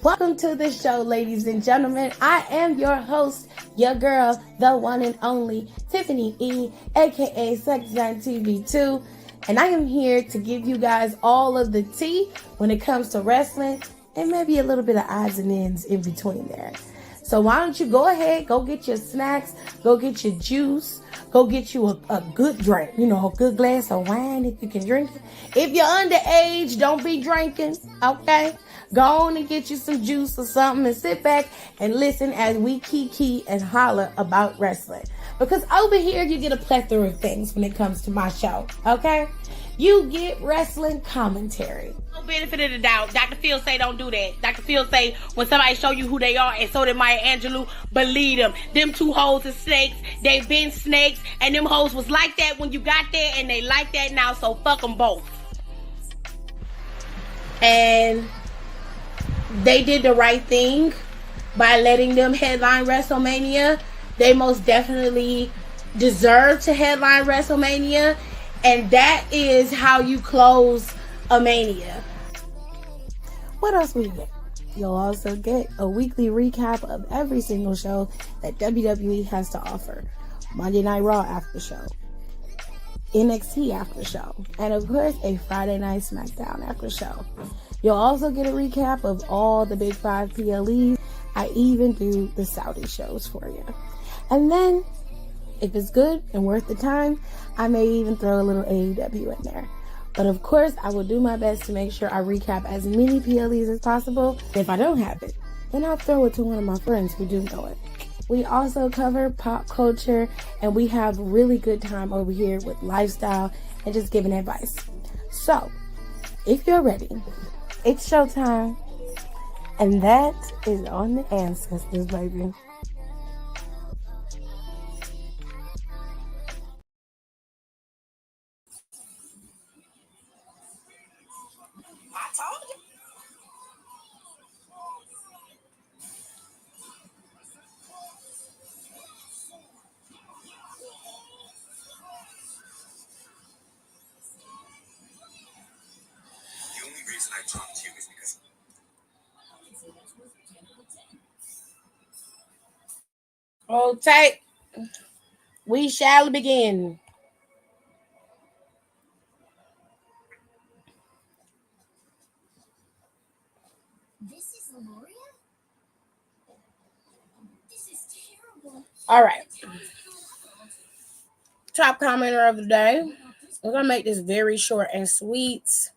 Welcome to the show, ladies and gentlemen. I am your host, your girl, the one and only Tiffany E, aka Smackdown TV2, and I am here to give you guys all of the tea when it comes to wrestling and maybe a little bit of odds and ends in between there. So why don't you go ahead, go get your snacks, go get your juice, go get you a good drink, a good glass of wine if you can drink it. If you're underage, don't be drinking, okay? Go on and get you some juice or something and sit back and listen as we kiki and holler about wrestling. Because over here, you get a plethora of things when it comes to my show, okay? You get wrestling commentary. No benefit of the doubt. Dr. Phil say don't do that. Dr. Phil say when somebody show you who they are, and so did Maya Angelou, believe them. Them two hoes are snakes. They've been snakes, and them hoes was like that when you got there, and they like that now, so fuck them both. And they did the right thing by letting them headline WrestleMania. They most definitely deserve to headline WrestleMania. And that is how you close a Mania. What else we get? You'll also get a weekly recap of every single show that WWE has to offer. Monday Night Raw after show, NXT after show, and of course a Friday Night Smackdown after show. You'll also get a recap of all the big 5 PLEs. I even do the Saudi shows for you. And then, if it's good and worth the time, I may even throw a little AEW in there. But of course, I will do my best to make sure I recap as many PLEs as possible. If I don't have it, then I'll throw it to one of my friends who do know it. We also cover pop culture, and we have really good time over here with lifestyle and just giving advice. So, if you're ready, it's showtime, and that is on the ancestors, baby. I talked to you is because Hold tight. We shall begin. This is Loria? This is terrible. All right. Top commenter of the day. We're going to make this very short and sweet.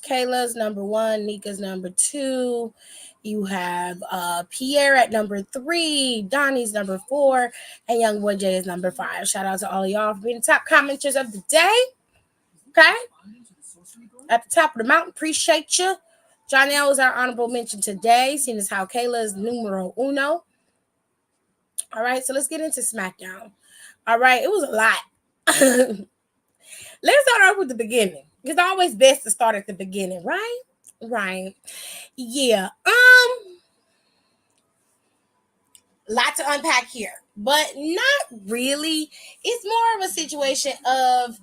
Kayla's number 1, Nika's number 2. You have Pierre at number 3, Donnie's number 4, and Young Boy J is number 5. Shout out to all of y'all for being the top commenters of the day. Okay? At the top of the mountain, appreciate you. Johnny L is our honorable mention today, seeing as how Kayla is numero uno. All right, so let's get into SmackDown. All right, it was a lot. Let's start off with the beginning. It's always best to start at the beginning, right? Right. Yeah. Lot to unpack here, but not really. It's more of a situation of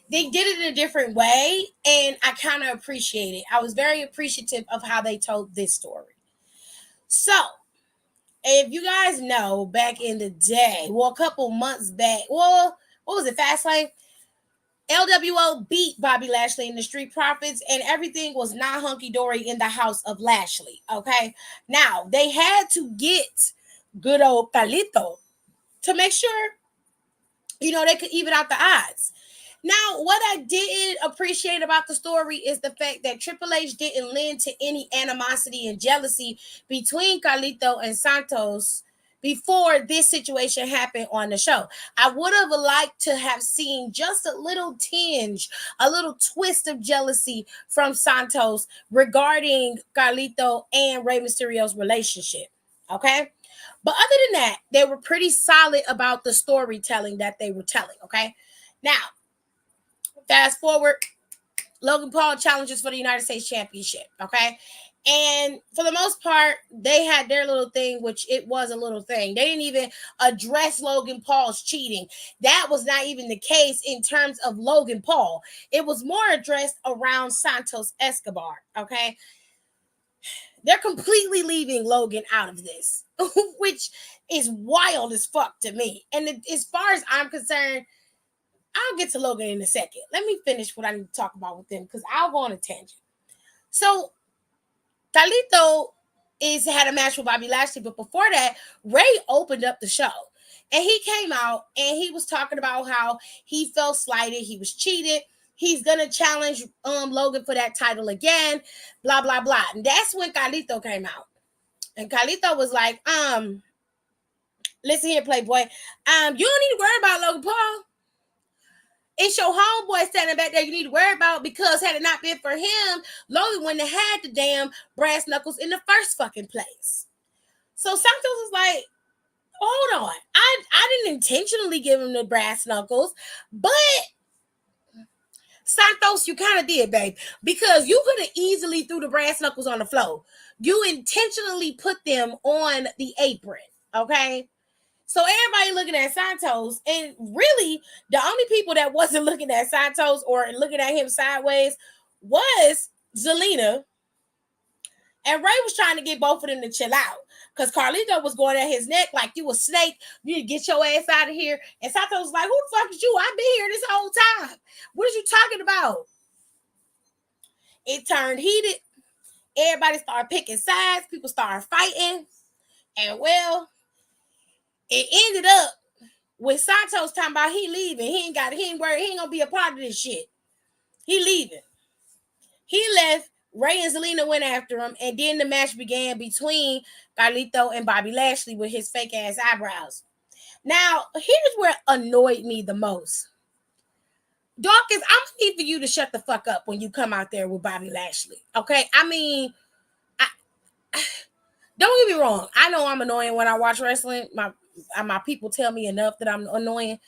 they did it in a different way, and I kind of appreciate it. I was very appreciative of how they told this story. So, if you guys know, back in the day, well, a couple months back, well, what was it, Fastlane? LWO beat Bobby Lashley in the Street Profits, and everything was not hunky-dory in the house of Lashley, okay? Now, they had to get good old Carlito to make sure, they could even out the odds. Now, what I didn't appreciate about the story is the fact that Triple H didn't lend to any animosity and jealousy between Carlito and Santos before this situation happened on the show. I would have liked to have seen just a little tinge, a little twist of jealousy from Santos regarding Carlito and Rey Mysterio's relationship. Okay? But other than that, they were pretty solid about the storytelling that they were telling. Okay? Now, fast forward, Logan Paul challenges for the United States Championship. Okay? And for the most part, they had their little thing, which it was a little thing. They didn't even address Logan Paul's cheating. That was not even the case in terms of Logan Paul. It was more addressed around Santos Escobar, okay? They're completely leaving Logan out of this, which is wild as fuck to me. And as far as I'm concerned, I'll get to Logan in a second. Let me finish what I need to talk about with them because I'll go on a tangent. So Carlito had a match with Bobby Lashley, but before that, Ray opened up the show. And he came out and he was talking about how he felt slighted, he was cheated. He's gonna challenge Logan for that title again, blah blah blah. And that's when Carlito came out. And Carlito was like, listen here, Playboy. You don't need to worry about Logan Paul. It's your homeboy standing back there you need to worry about, because had it not been for him, Logan wouldn't have had the damn brass knuckles in the first fucking place. So Santos is like, hold on. I didn't intentionally give him the brass knuckles, but Santos, you kind of did, babe, because you could have easily threw the brass knuckles on the floor. You intentionally put them on the apron, okay? So everybody looking at Santos, and really the only people that wasn't looking at Santos or looking at him sideways was Zelina. And Ray was trying to get both of them to chill out because Carlito was going at his neck like you a snake. You need to get your ass out of here. And Santos was like, who the fuck is you? I've been here this whole time. What are you talking about? It turned heated. Everybody started picking sides. People started fighting. And well, it ended up with Santos talking about he leaving. He ain't worried. He ain't gonna be a part of this shit. He leaving. He left. Ray and Zelina went after him, and then the match began between Carlito and Bobby Lashley with his fake ass eyebrows. Now, here's where it annoyed me the most. Dawkins, I'm gonna need for you to shut the fuck up when you come out there with Bobby Lashley. Okay? I mean, don't get me wrong. I know I'm annoying when I watch wrestling. My people tell me enough that I'm annoying.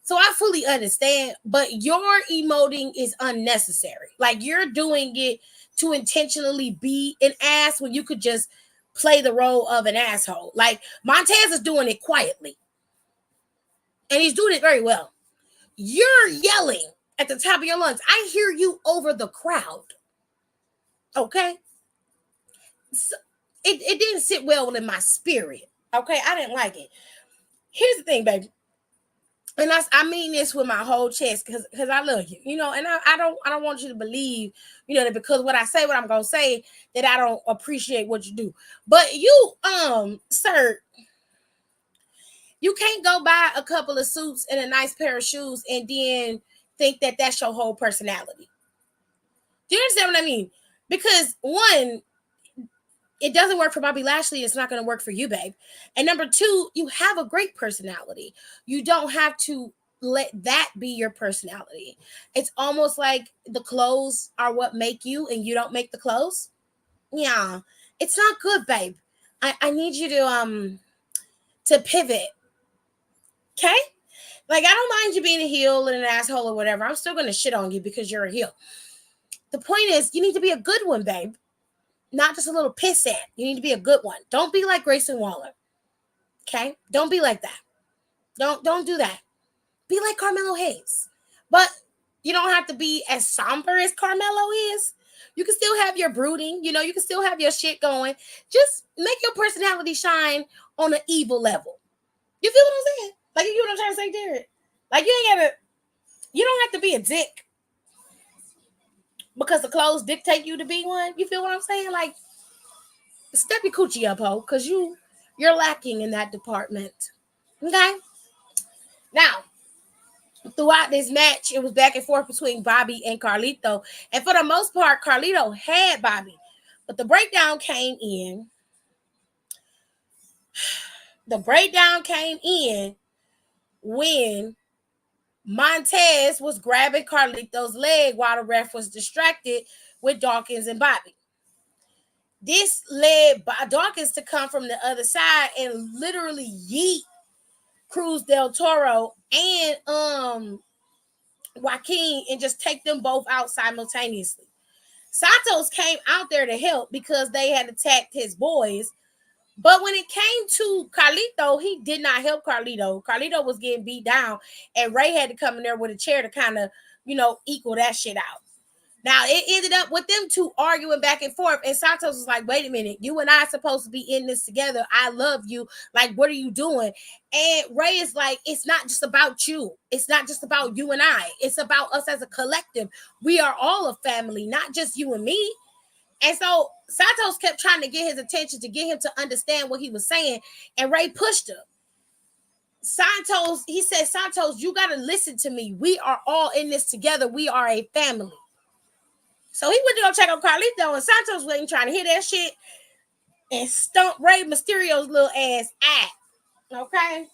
So I fully understand, but your emoting is unnecessary. Like, you're doing it to intentionally be an ass when you could just play the role of an asshole. Like, Montez is doing it quietly. And he's doing it very well. You're yelling at the top of your lungs. I hear you over the crowd. Okay? So it didn't sit well in my spirit. Okay? I didn't like it. Here's the thing, baby. And I mean this with my whole chest because I love you, you know, and I don't want you to believe, you know, that because what I say, what I'm gonna say, that I don't appreciate what you do. But you, sir, you can't go buy a couple of suits and a nice pair of shoes and then think that that's your whole personality. Do you understand what I mean? Because one, it doesn't work for Bobby Lashley. It's not going to work for you, babe. And number two, you have a great personality. You don't have to let that be your personality. It's almost like the clothes are what make you and you don't make the clothes. Yeah, it's not good, babe. I need you to pivot. Okay? Like, I don't mind you being a heel and an asshole or whatever. I'm still going to shit on you because you're a heel. The point is, you need to be a good one, babe. Not just a little pissant. You need to be a good one. Don't be like Grayson Waller. Okay? Don't be like that. Don't do that. Be like Carmelo Hayes. But you don't have to be as somber as Carmelo is. You can still have your brooding. You know, you can still have your shit going. Just make your personality shine on an evil level. You feel what I'm saying? Like, you know what I'm trying to say, Jared? Like, you don't have to be a dick because the clothes dictate you to be one. You feel what I'm saying? Like, step your coochie up, ho, because you're lacking in that department. Okay? Now, throughout this match, it was back and forth between Bobby and Carlito. And for the most part, Carlito had Bobby. But the breakdown came in. The breakdown came in when Montez was grabbing Carlito's leg while the ref was distracted with Dawkins and Bobby. This led Dawkins to come from the other side and literally yeet Cruz del Toro and Joaquin and just take them both out simultaneously. Santos came out there to help because they had attacked his boys. But when it came to Carlito, he did not help Carlito. Carlito was getting beat down, and Ray had to come in there with a chair to kind of, you know, equal that shit out. Now it ended up with them two arguing back and forth, and Santos was like, "Wait a minute, you and I are supposed to be in this together. I love you. Like, what are you doing?" And Ray is like, "It's not just about you. It's not just about you and I. It's about us as a collective. We are all a family, not just you and me." And so Santos kept trying to get his attention to get him to understand what he was saying, and Ray pushed him. He said, "Santos, you got to listen to me. We are all in this together. We are a family." So he went to go check on Carlito, and Santos wasn't trying to hear that shit and stump Rey Mysterio's little ass out. Okay?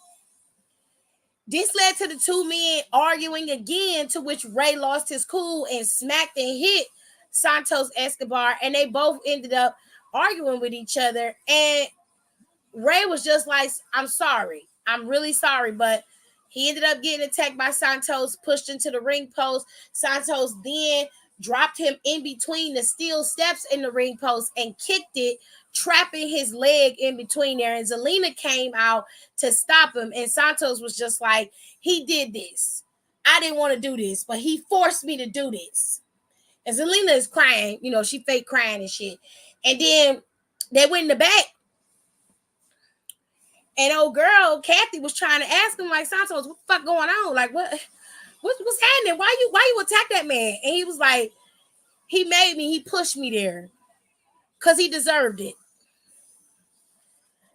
This led to the two men arguing again, to which Rey lost his cool and smacked and hit Santos Escobar, and they both ended up arguing with each other. And Ray was just like, "I'm sorry. I'm really sorry." But he ended up getting attacked by Santos, pushed into the ring post. Santos then dropped him in between the steel steps in the ring post and kicked it, trapping his leg in between there. And Zelina came out to stop him. And Santos was just like, "He did this. I didn't want to do this, but he forced me to do this." And Zelina is crying. You know, she fake crying and shit. And then they went in the back. And old girl Kathy was trying to ask him, like, "Santos, what the fuck going on? Like, what's happening? Why you attack that man?" And he was like, he pushed me there because he deserved it.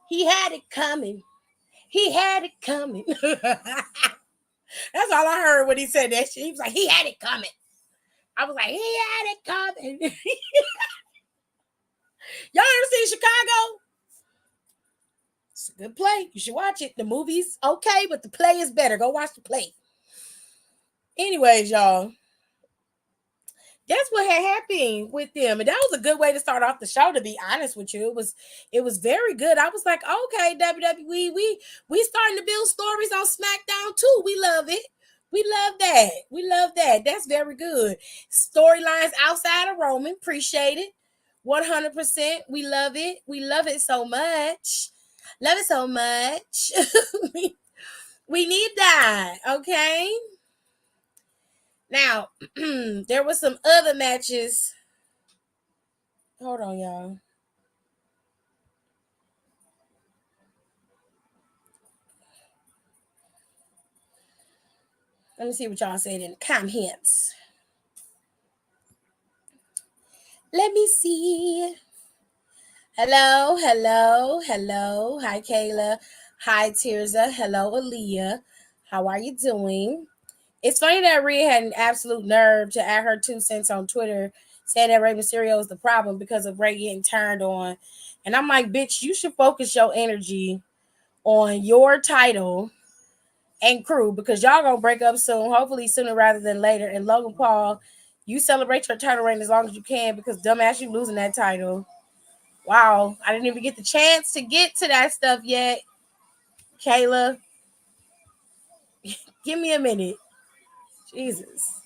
He had it coming. He had it coming. That's all I heard when he said that shit. He was like, "He had it coming." I was like, "He had it coming." Y'all ever seen Chicago? It's a good play. You should watch it. The movie's okay, but the play is better. Go watch the play. Anyways, y'all, that's what had happened with them, and that was a good way to start off the show. To be honest with you, it was very good. I was like, okay, WWE, we starting to build stories on SmackDown too. We love it. We love that. We love that. That's very good. Storylines outside of Roman, appreciate it. 100%. We love it. We love it so much. Love it so much. We need that. Okay. Now, there was some other matches. Hold on, y'all. Let me see what y'all said in the comments. Let me see. Hello, hello, hello. Hi, Kayla. Hi, Tirza. Hello, Aaliyah. How are you doing? It's funny that Rhea had an absolute nerve to add her 2 cents on Twitter, saying that Rey Mysterio is the problem because of Rey getting turned on. And I'm like, bitch, you should focus your energy on your title and crew, because y'all gonna break up soon, hopefully sooner rather than later. And Logan Paul, you celebrate your title reign as long as you can, because dumbass, you losing that title. Wow, I didn't even get the chance to get to that stuff yet. Kayla, give me a minute. Jesus.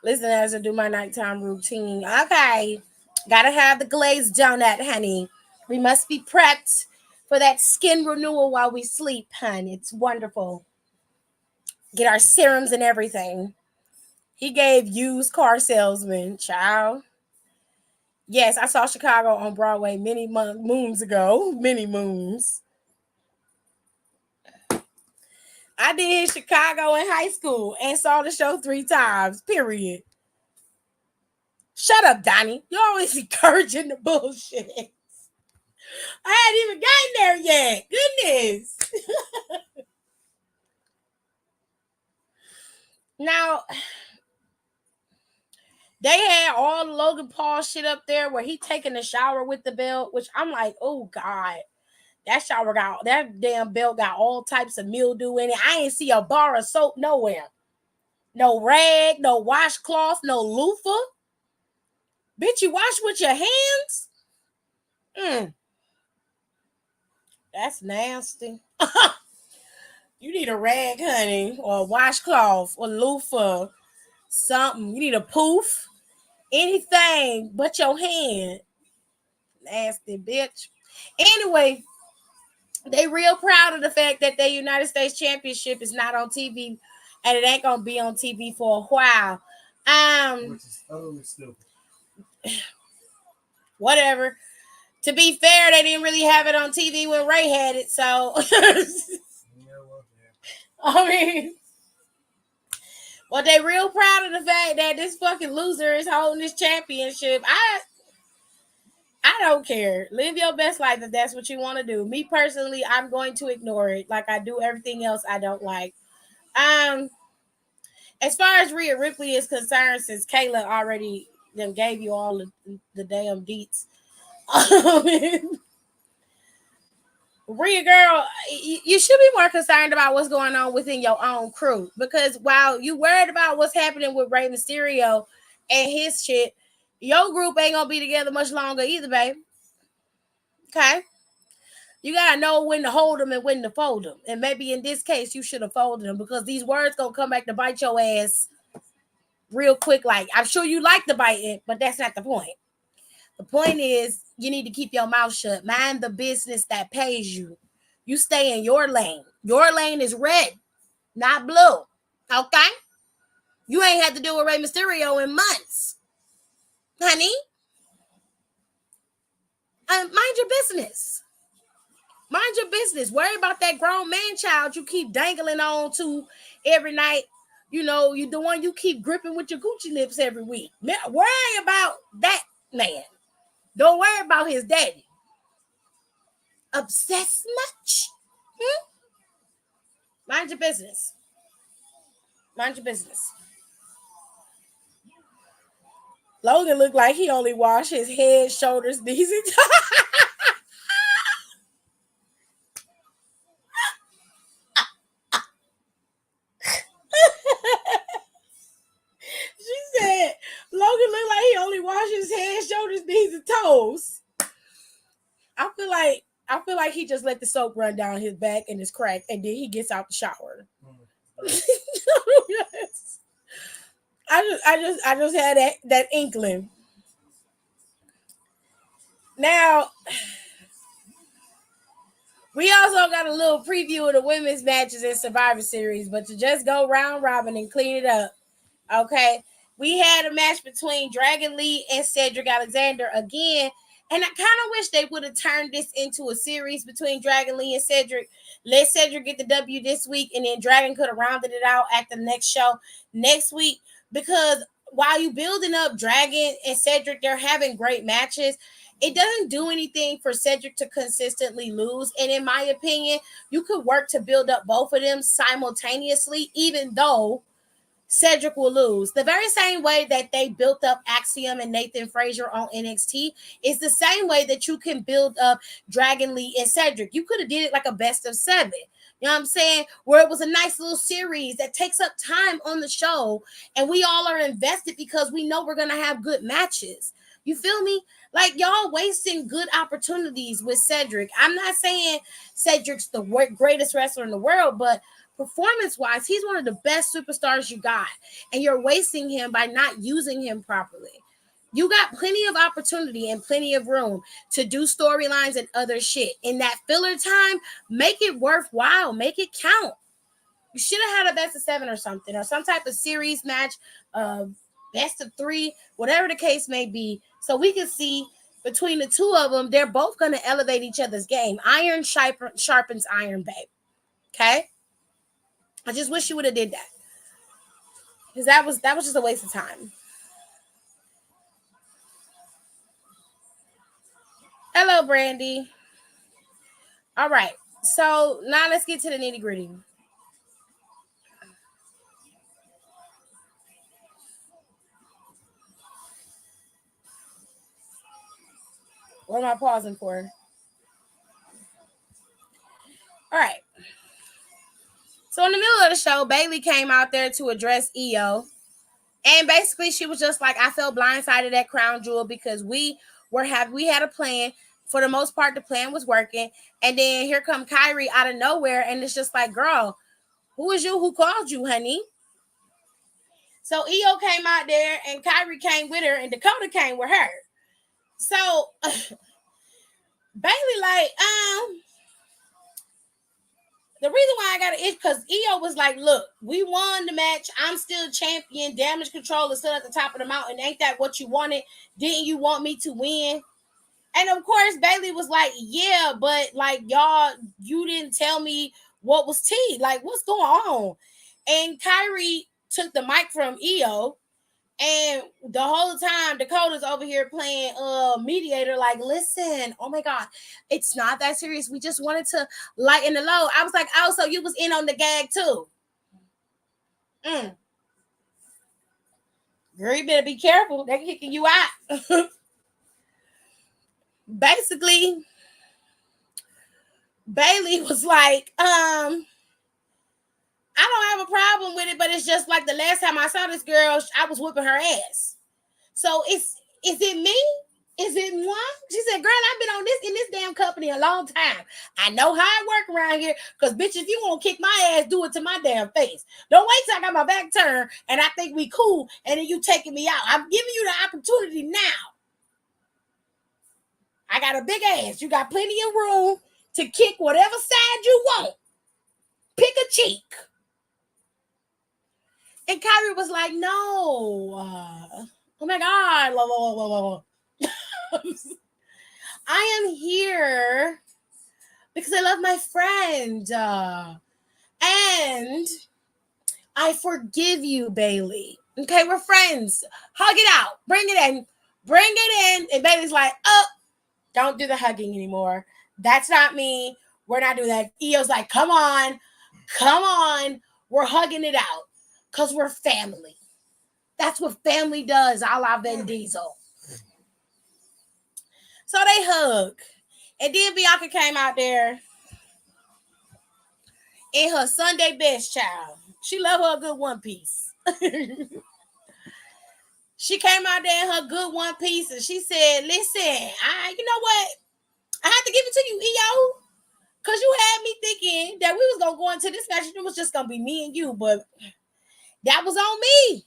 Listen as I do my nighttime routine. Okay. Gotta have the glazed donut, honey. We must be prepped for that skin renewal while we sleep, honey. It's wonderful. Get our serums and everything. He gave used car salesman, child. Yes, I saw Chicago on Broadway many moons ago. Many moons. I did Chicago in high school and saw the show 3 times, period. Shut up, Donnie. You're always encouraging the bullshit. I hadn't even gotten there yet. Goodness. Now, they had all the Logan Paul shit up there where he taking a shower with the belt, which I'm like, oh God. That damn belt got all types of mildew in it. I ain't see a bar of soap nowhere. No rag, no washcloth, no loofah. Bitch, you wash with your hands? That's nasty. You need a rag, honey, or a washcloth, or loofah, something. You need a poof, anything but your hand. Nasty bitch. Anyway, they real proud of the fact that their United States Championship is not on TV and it ain't gonna be on TV for a while. Which is totally stupid. Whatever. To be fair, they didn't really have it on TV when Ray had it, so I mean, well, they real proud of the fact that this fucking loser is holding this championship. I don't care. Live your best life if that's what you want to do. Me personally, I'm going to ignore it like I do everything else I don't like. As far as Rhea Ripley is concerned, since Kayla already them gave you all the damn deets. Rhea girl, you should be more concerned about what's going on within your own crew, because while you worried about what's happening with Rey Mysterio and his shit, your group ain't gonna be together much longer either, babe. Okay, you gotta know when to hold them and when to fold them, and maybe in this case you should have folded them, because these words gonna come back to bite your ass real quick. Like, I'm sure you like to bite it, but that's not the point. The point is, you need to keep your mouth shut. Mind the business that pays you. You stay in your lane. Your lane is red, not blue. Okay? You ain't had to deal with Rey Mysterio in months. Honey? Mind your business. Mind your business. Worry about that grown man child you keep dangling on to every night. You know, you the one you keep gripping with your Gucci lips every week. Worry about that man. Don't worry about his daddy. Obsessed much? Mind your business. Mind your business. Logan looked like he only washed his head, shoulders, knees, and toes. She said Logan looked like he only washed his head, shoulders, knees, and toes. I feel like he just let the soap run down his back and his crack, and then he gets out the shower. Yes. I just had that inkling. Now, we also got a little preview of the women's matches in Survivor Series, but to just go round robin and clean it up, okay? We had a match between Dragon Lee and Cedric Alexander again, and I kind of wish they would have turned this into a series between Dragon Lee and Cedric. Let Cedric get the W this week, and then Dragon could have rounded it out at the next show next week, because while you building up Dragon and Cedric, they're having great matches. It doesn't do anything for Cedric to consistently lose. And in my opinion, you could work to build up both of them simultaneously, even though Cedric will lose. The very same way that they built up Axiom and Nathan Frazier on NXT is the same way that you can build up Dragon Lee and Cedric. You could have did it like a best of 7. You know what I'm saying? Where it was a nice little series that takes up time on the show, and we all are invested because we know we're going to have good matches. You feel me? Like, y'all wasting good opportunities with Cedric. I'm not saying Cedric's the greatest wrestler in the world, but performance-wise, he's one of the best superstars you got, and you're wasting him by not using him properly. You got plenty of opportunity and plenty of room to do storylines and other shit. In that filler time, make it worthwhile. Make it count. You should have had a best of 7 or something, or some type of series match, best of 3, whatever the case may be, so we can see between the two of them, they're both going to elevate each other's game. Iron sharpens iron, babe. Okay? I just wish you would have did that, because that was just a waste of time. Hello, Brandy. All right, so now let's get to the nitty gritty. What am I pausing for? All right. So in the middle of the show, Bayley came out there to address EO. And basically she was just like, I felt blindsided at Crown Jewel because we had a plan. For the most part, the plan was working. And then here come Kyrie out of nowhere. And it's just like, girl, who is you? Who called you, honey? So EO came out there and Kyrie came with her and Dakota came with her. So Bayley like, The reason why I got it is because Io was like, look, we won the match. I'm still champion. Damage control is still at the top of the mountain. Ain't that what you wanted? Didn't you want me to win? And of course, Bayley was like, yeah, but like, y'all, you didn't tell me what was tea. Like, what's going on? And Kyrie took the mic from Io. And the whole time, Dakota's over here playing mediator, like, listen, oh my God, it's not that serious. We just wanted to lighten the load. I was like, oh, so you was in on the gag too. Girl, you better be careful. They're kicking you out. Basically, Bayley was like, I don't have a problem with it, but it's just like the last time I saw this girl, I was whipping her ass. So is it me? Is it moi? She said, girl, I've been on this in this damn company a long time. I know how I work around here. Because, bitch, if you want to kick my ass, do it to my damn face. Don't wait till I got my back turned and I think we cool and then you taking me out. I'm giving you the opportunity now. I got a big ass. You got plenty of room to kick whatever side you want. Pick a cheek. And Kyrie was like, no. Oh my God. I am here because I love my friend. And I forgive you, Bayley. Okay, we're friends. Hug it out. Bring it in. Bring it in. And Bayley's like, oh, don't do the hugging anymore. That's not me. We're not doing that. Io's like, come on. Come on. We're hugging it out because we're family. That's what family does, a la Vin Diesel. So they hug. And then Bianca came out there in her Sunday best, child. She loved her a good one piece. She came out there in her good one piece and she said, listen, you know what? I have to give it to you, EO. Because you had me thinking that we was going to go into this match and it was just going to be me and you. But that was on me.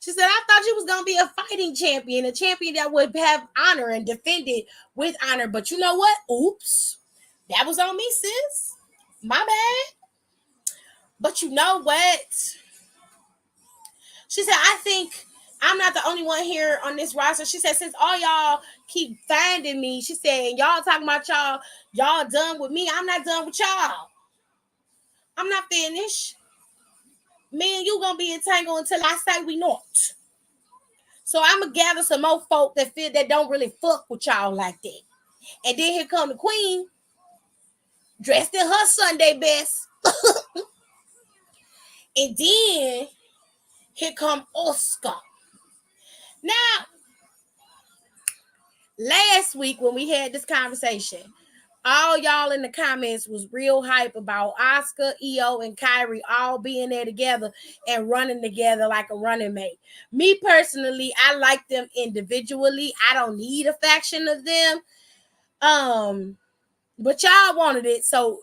She said, I thought you was going to be a fighting champion, a champion that would have honor and defend it with honor. But you know what? Oops. That was on me, sis. My bad. But you know what? She said, I think I'm not the only one here on this roster. She said, since all y'all keep finding me, she said, y'all talking about y'all done with me. I'm not done with y'all. I'm not finished. Me and you gonna be entangled until I say we not. So I'm gonna gather some more folk that don't really fuck with y'all like that. And then here come the queen, dressed in her Sunday best. And then here come Oscar. Now, last week when we had this conversation, all y'all in the comments was real hype about Oscar, EO, and Kyrie all being there together and running together like a running mate. Me personally, I like them individually. I don't need a faction of them. But y'all wanted it, so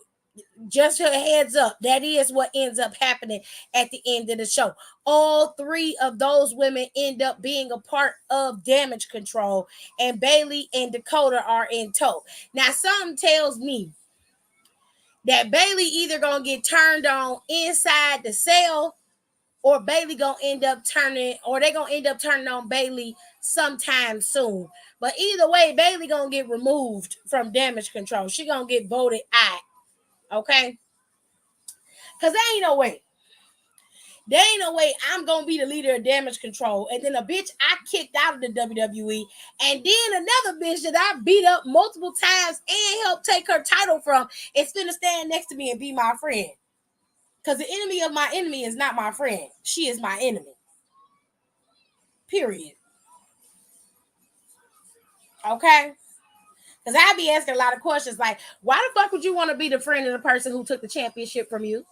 just a heads up, that is what ends up happening at the end of the show. All three of those women end up being a part of Damage Control, and Bayley and Dakota are in tow. Now, something tells me that Bayley either gonna get turned on inside the cell, or Bayley gonna end up turning, or they gonna end up turning on Bayley sometime soon. But either way, Bayley gonna get removed from Damage Control. She gonna get voted out. Okay? Because there ain't no way. There ain't no way I'm going to be the leader of Damage Control. And then a bitch I kicked out of the WWE. And then another bitch that I beat up multiple times and helped take her title from is finna stand next to me and be my friend. Because the enemy of my enemy is not my friend. She is my enemy. Period. Okay? Because I be asking a lot of questions like, why the fuck would you want to be the friend of the person who took the championship from you?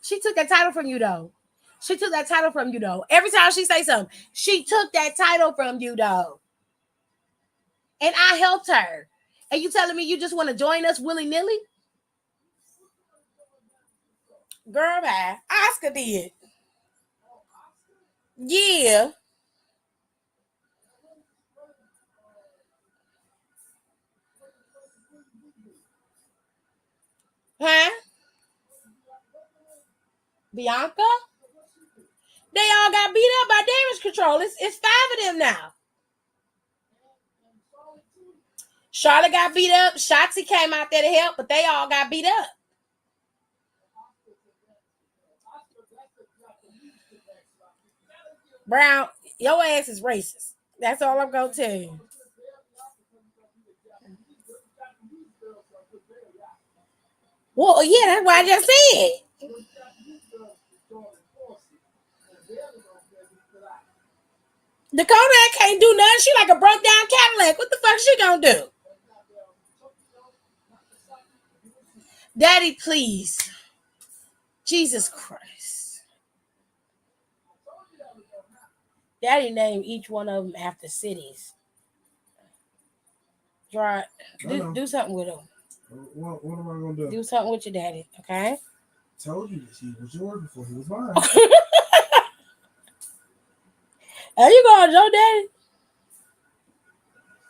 She took that title from you, though. She took that title from you, though. Every time she say something, she took that title from you, though. And I helped her. And you telling me you just want to join us willy-nilly? Girl, bye. Oscar did. Yeah. Huh? Bianca? They all got beat up by Damage Control. It's 5 of them now. Charlotte got beat up. Shotzi came out there to help, but they all got beat up. Brown, your ass is racist. That's all I'm going to tell you. Well, yeah, that's what I just said. Dakota can't do nothing. She like a broke down Cadillac. What the fuck she gonna do? Daddy, please. Jesus Christ. Daddy named each one of them after cities. Try do something with them. What am I gonna do? Do something with your daddy, okay? Told you that he was yours before he was mine. Are you going to Joe Daddy?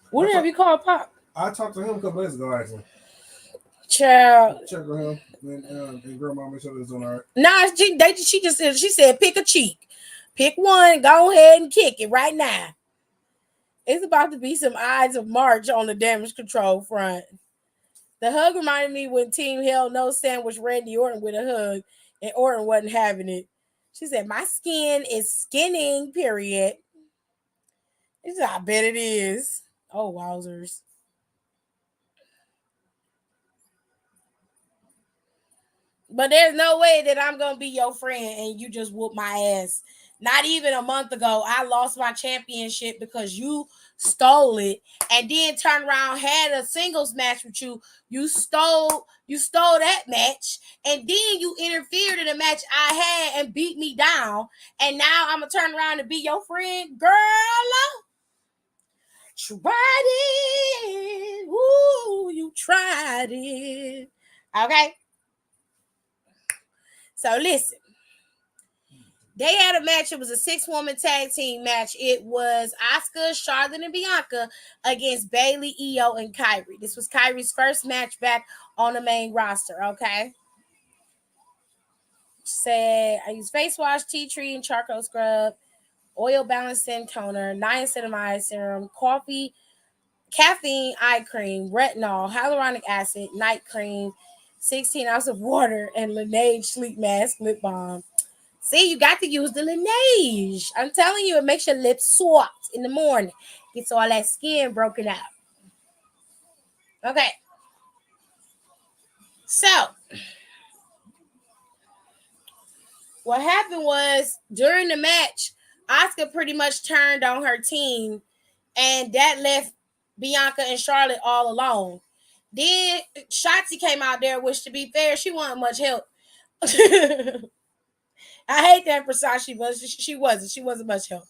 What have you called Pop? I talked to him a couple days ago, actually. Child. Check with him and grandma make sure it's on all right. Nah, she said pick a cheek. Pick one, go ahead and kick it right now. It's about to be some Ides of March on the Damage Control front. The hug reminded me when Team Hell No sandwiched Randy Orton with a hug, and Orton wasn't having it. She said, my skin is skinning, period. She said, I bet it is. Oh, wowzers. But there's no way that I'm going to be your friend and you just whoop my ass. Not even a month ago, I lost my championship because you stole it and then turned around, had a singles match with you. You stole that match, and then you interfered in a match I had and beat me down. And now I'm going to turn around and be your friend. Girl, tried it. Ooh, you tried it. Okay? So listen. They had a match. It was a 6-woman tag team match. It was Asuka, Charlotte, and Bianca against Bayley, Io, and Kyrie. This was Kyrie's first match back on the main roster, okay? Said, I use face wash, tea tree, and charcoal scrub, oil balancing toner, niacinamide serum, coffee, caffeine eye cream, retinol, hyaluronic acid, night cream, 16 ounces of water, and Laneige sleep mask lip balm. See, you got to use the Laneige. I'm telling you, it makes your lips soft in the morning. Gets all that skin broken out. Okay. So, what happened was, during the match, Asuka pretty much turned on her team, and that left Bianca and Charlotte all alone. Then Shotzi came out there, which, to be fair, she wasn't much help. I hate that for Sasha, but she wasn't. She wasn't much help.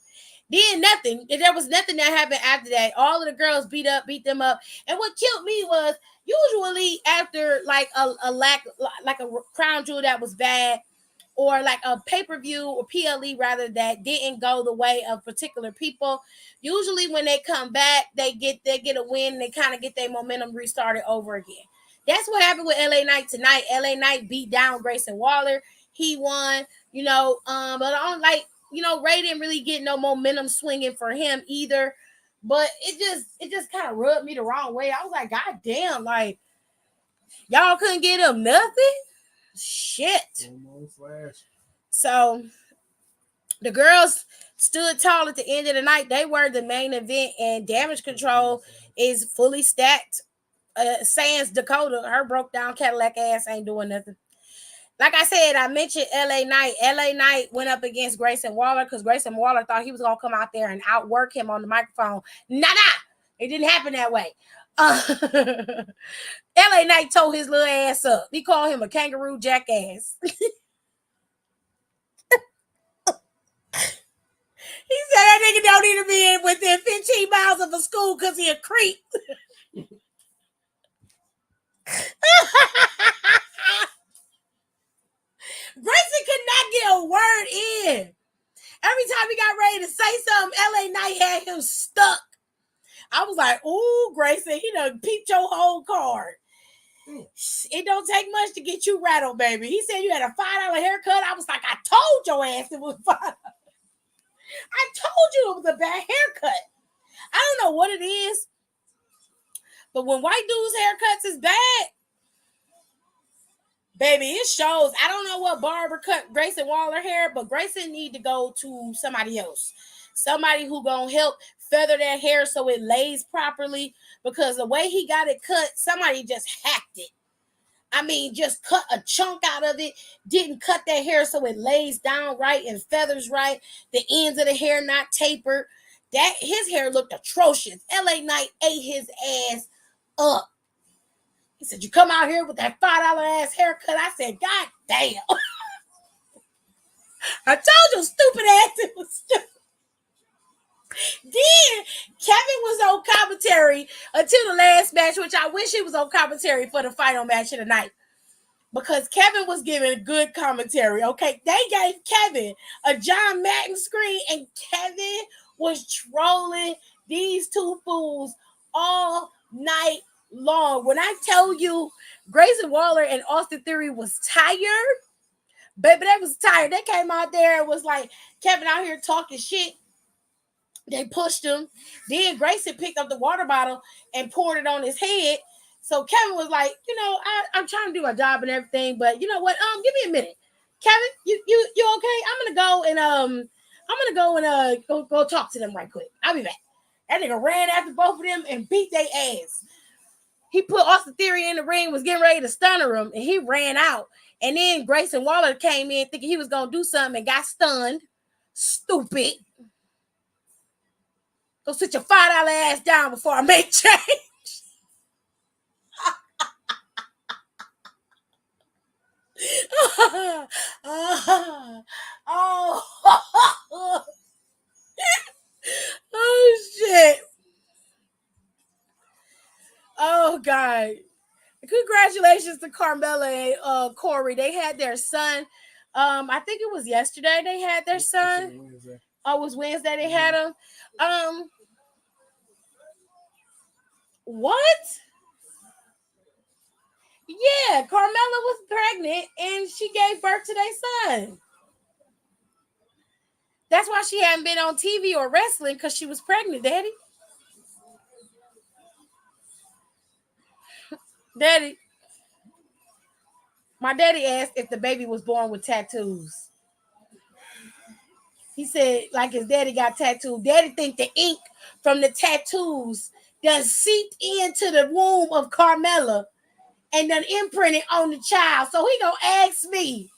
Then nothing. There was nothing that happened after that. All of the girls beat them up. And what killed me was usually after like a crown jewel that was bad, or like a pay-per-view or PLE rather that didn't go the way of particular people. Usually when they come back, they get a win. And they kind of get their momentum restarted over again. That's what happened with LA Knight tonight. LA Knight beat down Grayson Waller. He won. But I don't Ray didn't really get no momentum swinging for him either. But it just kind of rubbed me the wrong way. I was like, God damn, like, y'all couldn't get him nothing? Shit. So the girls stood tall at the end of the night. They were the main event, and Damage Control is fully stacked. Sans Dakota, her broke down Cadillac ass ain't doing nothing. Like I said, I mentioned LA Knight. LA Knight went up against Grayson Waller because Grayson Waller thought he was going to come out there and outwork him on the microphone. Nah. It didn't happen that way. LA Knight tore his little ass up. He called him a kangaroo jackass. He said that nigga don't need to be within 15 miles of a school because he a creep. Grayson could not get a word in. Every time he got ready to say something, LA Knight had him stuck. I was like, ooh, Grayson, he done peeped your whole card. It don't take much to get you rattled, baby. He said you had a $5 haircut. I was like, I told your ass it was $5. I told you it was a bad haircut. I don't know what it is, but when white dudes' haircuts is bad, baby, it shows. I don't know what barber cut Grayson Waller hair, but Grayson need to go to somebody else. Somebody who gonna help feather that hair so it lays properly, because the way he got it cut, somebody just hacked it. I mean, just cut a chunk out of it, didn't cut that hair so it lays down right and feathers right, the ends of the hair not tapered. That his hair looked atrocious. LA Knight ate his ass up. He said, you come out here with that $5 ass haircut. I said, God damn. I told you stupid ass it was stupid. Then Kevin was on commentary until the last match, which I wish he was on commentary for the final match of the night, because Kevin was giving good commentary. Okay, they gave Kevin a John Madden screen, and Kevin was trolling these two fools all night long. When I tell you Grayson Waller and Austin Theory was tired, baby, they was tired. They came out there and was like, Kevin out here talking shit. They pushed him. Then Grayson picked up the water bottle and poured it on his head. So Kevin was like, I'm trying to do my job and everything, but you know what? Give me a minute. Kevin, you okay? I'm gonna go talk to them right quick. I'll be back. That nigga ran after both of them and beat their ass. He put Austin Theory in the ring, was getting ready to stunner him, and he ran out. And then Grayson Waller came in thinking he was gonna do something and got stunned. Stupid. Go sit your $5 ass down before I make change. Oh shit. Oh God. Congratulations to Carmella and Corey. They had their son. I think it was yesterday they had their son. Oh, it was Wednesday they had him. What? Yeah, Carmella was pregnant and she gave birth to their son. That's why she hadn't been on TV or wrestling, because she was pregnant, Daddy. Daddy. My daddy asked if the baby was born with tattoos. He said, like, his daddy got tattooed. Daddy think the ink from the tattoos done seeped into the womb of Carmella and done imprinted on the child. So he gonna ask me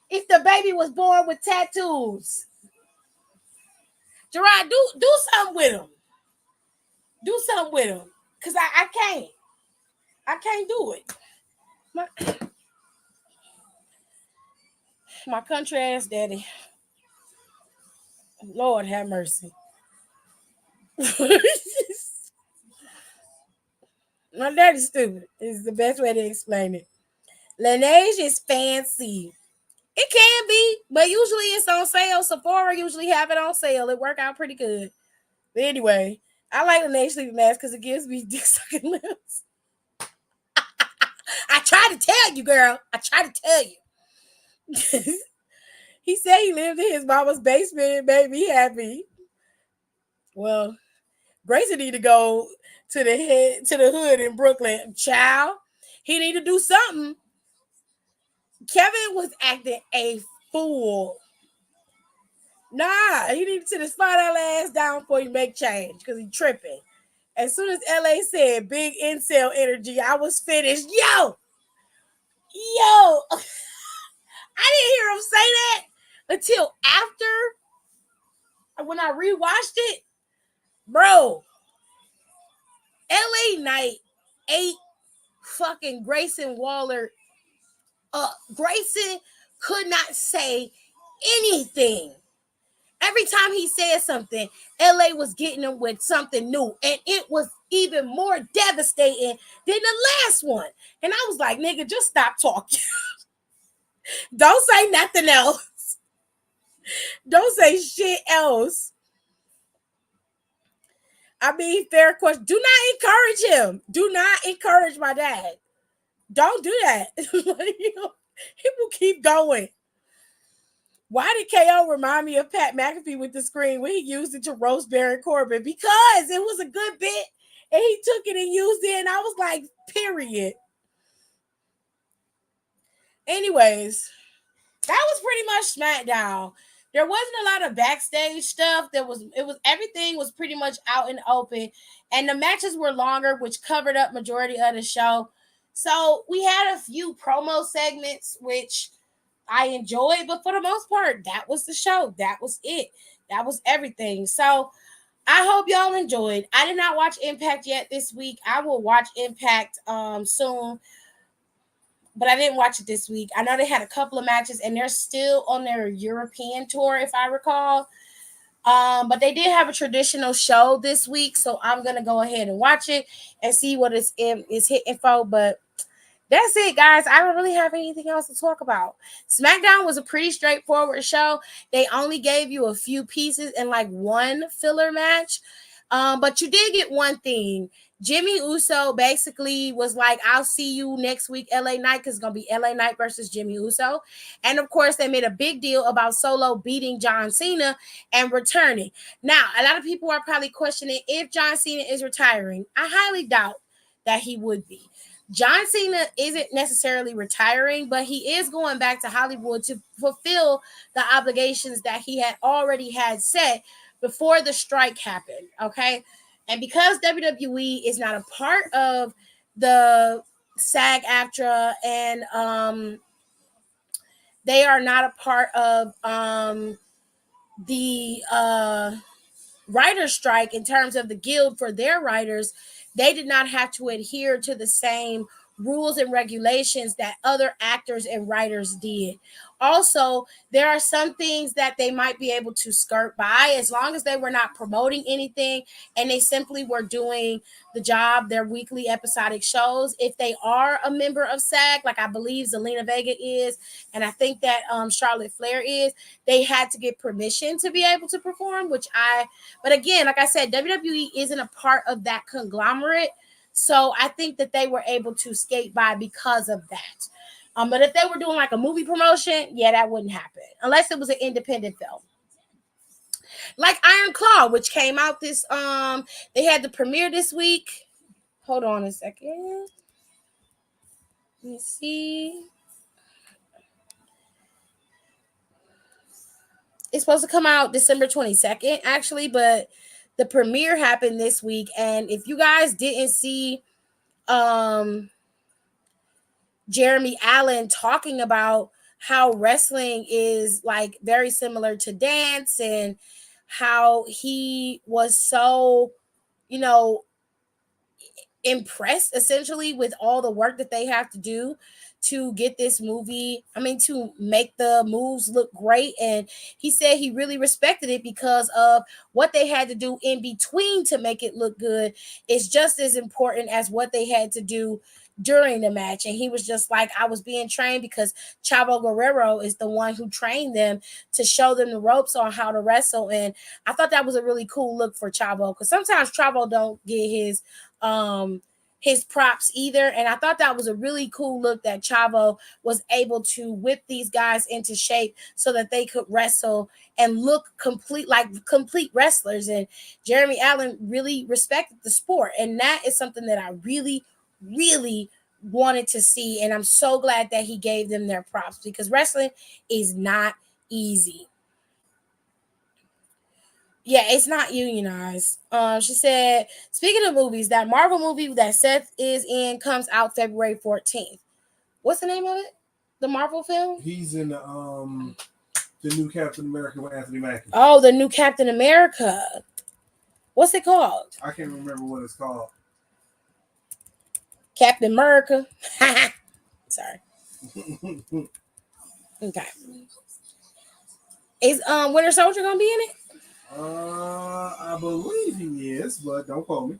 if the baby was born with tattoos. Gerard, do something with him. Do something with him. Because I can't. I can't do it. My country ass daddy. Lord have mercy. My daddy's stupid is the best way to explain it. Laneige is fancy. It can be, but usually it's on sale. Sephora usually have it on sale. It work out pretty good. But anyway, I like Laneige sleeping mask because it gives me dick sucking lips. I tried to tell you, girl. I tried to tell you. He said he lived in his mama's basement and made me happy. Well, Grayson need to go to the hood in Brooklyn. Child, he need to do something. Kevin was acting a fool. Nah, he need to sit his $5 ass down before he make change, because he tripping. As soon as LA said big incel energy, I was finished. Yo, I didn't hear him say that until after, when I rewatched it. Bro, LA Knight ate fucking Grayson Waller up. Grayson could not say anything. Every time he said something, LA was getting him with something new. And it was even more devastating than the last one. And I was like, nigga, just stop talking. Don't say nothing else. Don't say shit else. I mean, fair question. Do not encourage him. Do not encourage my dad. Don't do that. He will keep going. Why did KO remind me of Pat McAfee with the screen when he used it to roast Baron Corbin? Because it was a good bit and he took it and used it, and I was like, period. Anyways, that was pretty much SmackDown. There wasn't a lot of backstage stuff. Everything was pretty much out in the open, and the matches were longer, which covered up majority of the show. So we had a few promo segments, which I enjoyed, but for the most part, that was the show. That was it. That was everything. So I hope y'all enjoyed. I did not watch Impact yet this week. I will watch Impact soon, but I didn't watch it this week. I know they had a couple of matches, and they're still on their European tour, if I recall. But they did have a traditional show this week, so I'm gonna go ahead and watch it and see what is hitting for. But that's it, guys. I don't really have anything else to talk about. SmackDown was a pretty straightforward show. They only gave you a few pieces and like one filler match. But you did get one thing. Jimmy Uso basically was like, I'll see you next week, LA Knight, because it's going to be LA Knight versus Jimmy Uso. And of course, they made a big deal about Solo beating John Cena and returning. Now, a lot of people are probably questioning if John Cena is retiring. I highly doubt that he would be. John Cena isn't necessarily retiring, but he is going back to Hollywood to fulfill the obligations that he had already had set before the strike happened, okay? And because WWE is not a part of the SAG-AFTRA and they are not a part of the writer's strike in terms of the guild for their writers, they did not have to adhere to the same rules and regulations that other actors and writers did. Also, there are some things that they might be able to skirt by as long as they were not promoting anything and they simply were doing the job, their weekly episodic shows. If they are a member of SAG, like I believe Zelina Vega is, and I think that Charlotte Flair is, they had to get permission to be able to perform, but again, like I said, WWE isn't a part of that conglomerate. So I think that they were able to skate by because of that. But if they were doing like a movie promotion, yeah, that wouldn't happen unless it was an independent film. Like Iron Claw, which came out they had the premiere this week. Hold on a second. Let me see. It's supposed to come out December 22nd, actually, but the premiere happened this week. And if you guys didn't see Jeremy Allen talking about how wrestling is like very similar to dance and how he was so, you know, impressed essentially with all the work that they have to do to get this movie, to make the moves look great. And he said he really respected it because of what they had to do in between to make it look good. It's just as important as what they had to do during the match. And he was just like, I was being trained because Chavo Guerrero is the one who trained them to show them the ropes on how to wrestle. And I thought that was a really cool look for Chavo, because sometimes Chavo don't get his props either. And I thought that was a really cool look that Chavo was able to whip these guys into shape so that they could wrestle and look complete wrestlers. And Jeremy Allen really respected the sport. And that is something that I really, really wanted to see. And I'm so glad that he gave them their props, because wrestling is not easy. Yeah, it's not unionized. She said, speaking of movies, that Marvel movie that Seth is in comes out February 14th. What's the name of it? The Marvel film? He's in the new Captain America with Anthony Mackie. Oh, the new Captain America. What's it called? I can't remember what it's called. Captain America. Sorry. Okay. Is Winter Soldier gonna be in it? I believe he is, but don't quote me.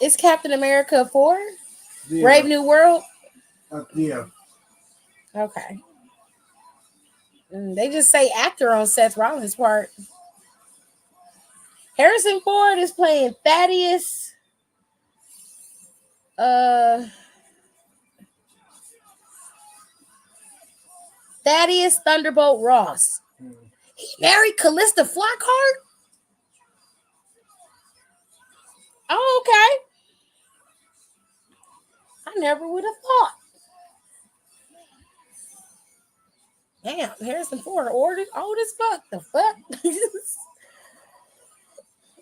Is Captain America 4? Yeah. Brave New World? Yeah. Okay. They just say actor on Seth Rollins' part. Harrison Ford is playing Thaddeus Thaddeus Thunderbolt Ross. He married Callista Flockhart? Oh, okay. I never would have thought. Damn, Harrison Ford ordered old as fuck. The fuck?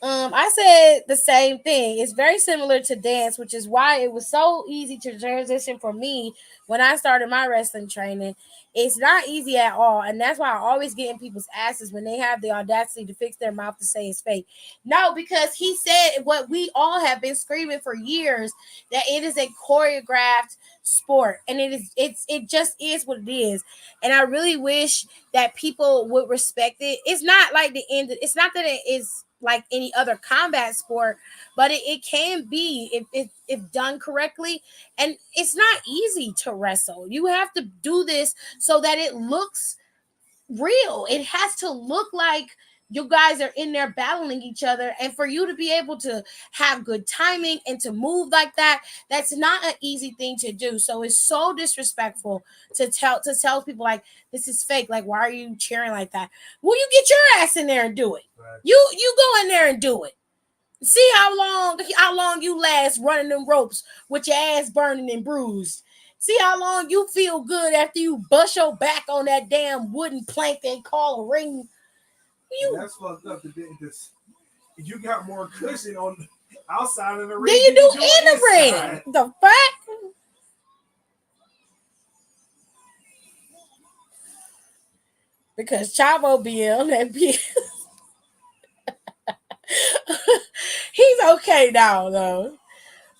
I said the same thing. It's very similar to dance, which is why it was so easy to transition for me when I started my wrestling training. It's not easy at all, and that's why I always get in people's asses when they have the audacity to fix their mouth to say it's fake. No, because he said what we all have been screaming for years, that it is a choreographed sport, and it just is what it is. And I really wish that people would respect it. It's not like the end. It's not that it is like any other combat sport, but it can be if done correctly. And it's not easy to wrestle. You have to do this so that it looks real. It has to look like you guys are in there battling each other, and for you to be able to have good timing and to move like that, that's not an easy thing to do. So it's so disrespectful to tell people like this is fake. Like, why are you cheering like that? Well, you get your ass in there and do it. Right. You go in there and do it. See how long you last running them ropes with your ass burning and bruised. See how long you feel good after you bust your back on that damn wooden plank they call a ring. That's fucked up. You got more cushion on outside of the ring than you do in the ring. The fuck? Because Chavo be on that bitch. He's okay now, though.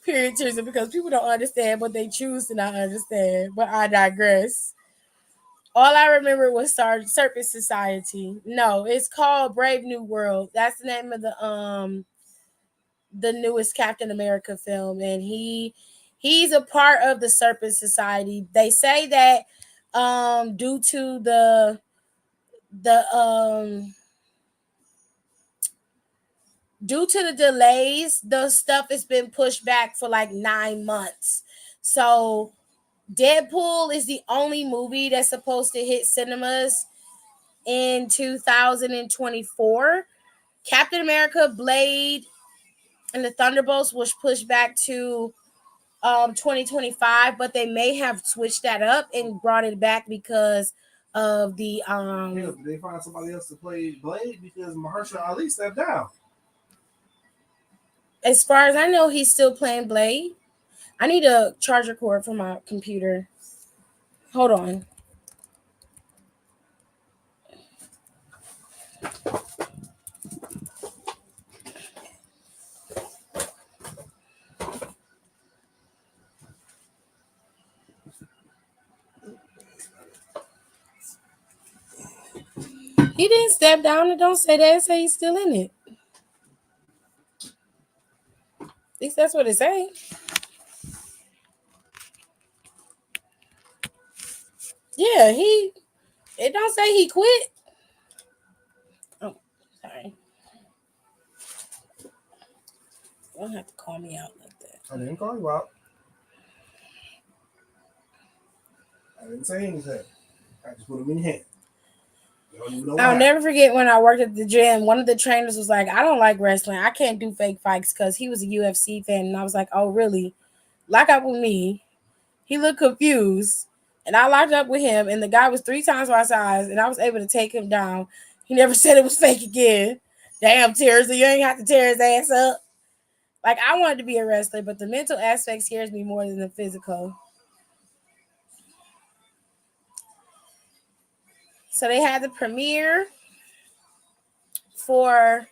Period. Because people don't understand, but they choose to not understand. But I digress. All I remember was Serpent Society. No, it's called Brave New World. That's the name of the newest Captain America film, and he's a part of the Serpent Society. They say that due to the delays, the stuff has been pushed back for like 9 months. So Deadpool is the only movie that's supposed to hit cinemas in 2024. Captain America, Blade, and the Thunderbolts was pushed back to 2025, but they may have switched that up and brought it back because of the did they find somebody else to play Blade? Because Mahershala Ali stepped down. As far as I know, he's still playing Blade. I need a charger cord for my computer. Hold on. He didn't step down, and don't say that. Say he's still in it. At least that's what it say. Yeah, it don't say he quit. Oh, sorry. Don't have to call me out like that. I didn't call you out. I didn't say anything. I just put him in your hand. I'll never forget when I worked at the gym. One of the trainers was like, I don't like wrestling. I can't do fake fights, because he was a UFC fan. And I was like, oh, really? Lock up with me. He looked confused. And I locked up with him. And the guy was 3 times my size. And I was able to take him down. He never said it was fake again. Damn, Teresa, you ain't have to tear his ass up. Like, I wanted to be a wrestler, but the mental aspect scares me more than the physical. So they had the premiere for